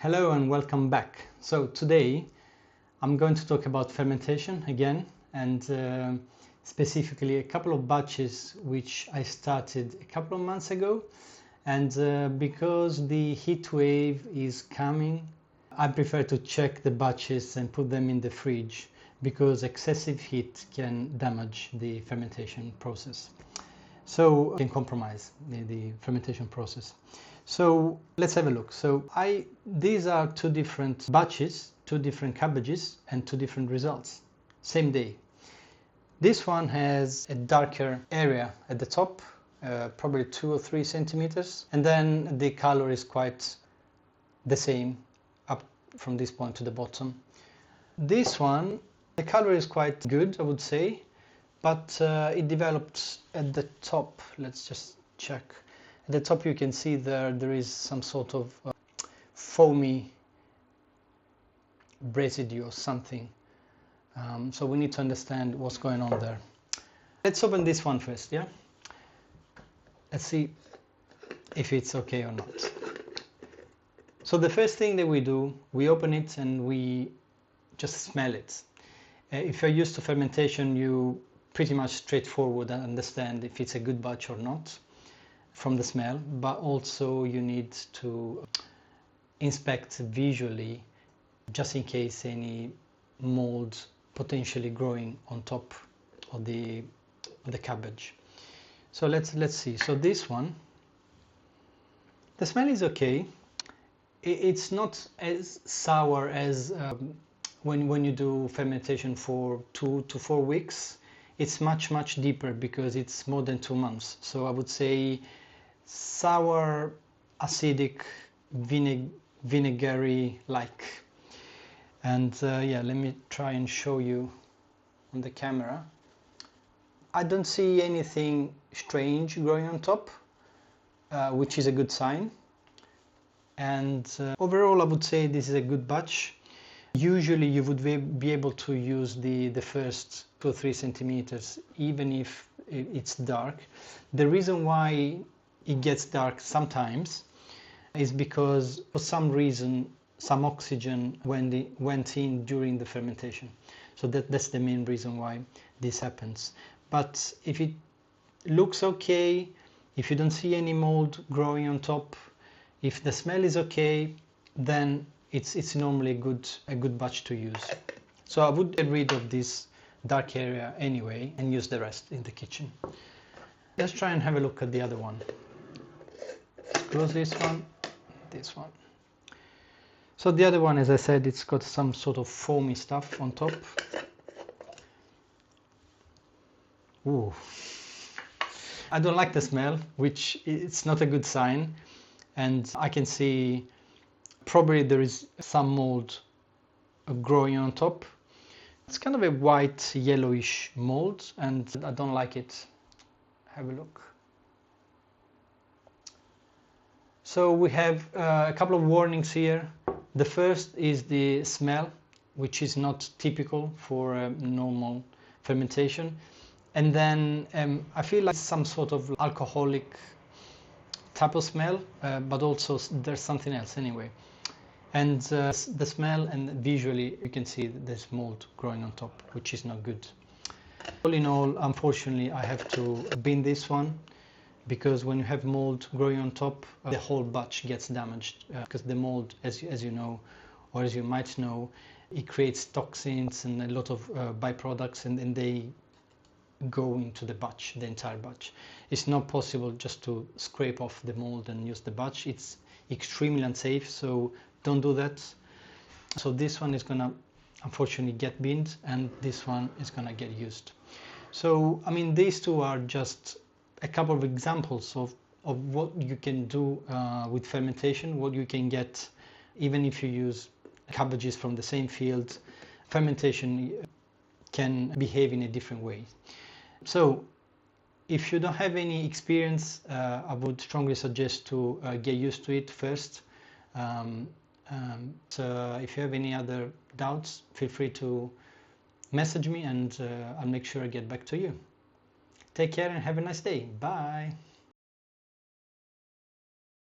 Hello and welcome back. So today I'm going to talk about fermentation again, and specifically a couple of batches which I started a couple of months ago, and because the heat wave is coming, I prefer to check the batches and put them in the fridge because excessive heat can damage the fermentation process. So can compromise the fermentation process. So let's have a look. So these are two different batches, two different cabbages and two different results, same day. This one has a darker area at the top, probably 2 or 3 centimeters, and then the color is quite the same up from this point to the bottom. This one, the color is quite good, I would say, but it developed at the top. Let's just check. At the top you can see there is some sort of foamy residue or something. So we need to understand what's going on there. Let's open this one first, yeah? Let's see if it's okay or not. So the first thing that we do, we open it and we just smell it. If you're used to fermentation, you pretty much straightforward and understand if it's a good batch or not from the smell, but also you need to inspect visually just in case any mold potentially growing on top of the cabbage. So let's see. So this one, the smell is okay. It's not as sour as when you do fermentation for 2 to 4 weeks. It's much deeper because it's more than 2 months. So I would say sour, acidic, vinegary like. And yeah, let me try and show you on the camera. I don't see anything strange growing on top, which is a good sign. And overall I would say this is a good batch. Usually you would be able to use the first 2 or 3 centimeters even if it's dark. The reason why it gets dark sometimes is because for some reason some oxygen went in during the fermentation. So that's the main reason why this happens. But if it looks okay, if you don't see any mold growing on top, if the smell is okay, then it's normally a good batch to use. So I would get rid of this dark area anyway and use the rest in the kitchen. Let's try and have a look at the other one. Close this one, this one. So the other one, as I said, it's got some sort of foamy stuff on top. Ooh. I don't like the smell, which it's not a good sign. And I can see probably there is some mold growing on top. It's kind of a white yellowish mold and I don't like it. Have a look. So we have a couple of warnings here. The first is the smell, which is not typical for normal fermentation. And then I feel like some sort of alcoholic type of smell, but also there's something else anyway. And the smell and visually you can see that there's mold growing on top, which is not good. All in all, unfortunately, I have to bin this one because when you have mold growing on top, the whole batch gets damaged because the mold, as you know, or as you might know, it creates toxins and a lot of byproducts, and they go into the batch, the entire batch. It's not possible just to scrape off the mold and use the batch. It's extremely unsafe, so don't do that. So this one is gonna unfortunately get binned and this one is gonna get used. So I mean, these two are just a couple of examples of what you can do with fermentation, what you can get even if you use cabbages from the same field. Fermentation can behave in a different way. So if you don't have any experience, I would strongly suggest to get used to it first. So if you have any other doubts, feel free to message me and I'll make sure I get back to you. Take care and have a nice day. Bye.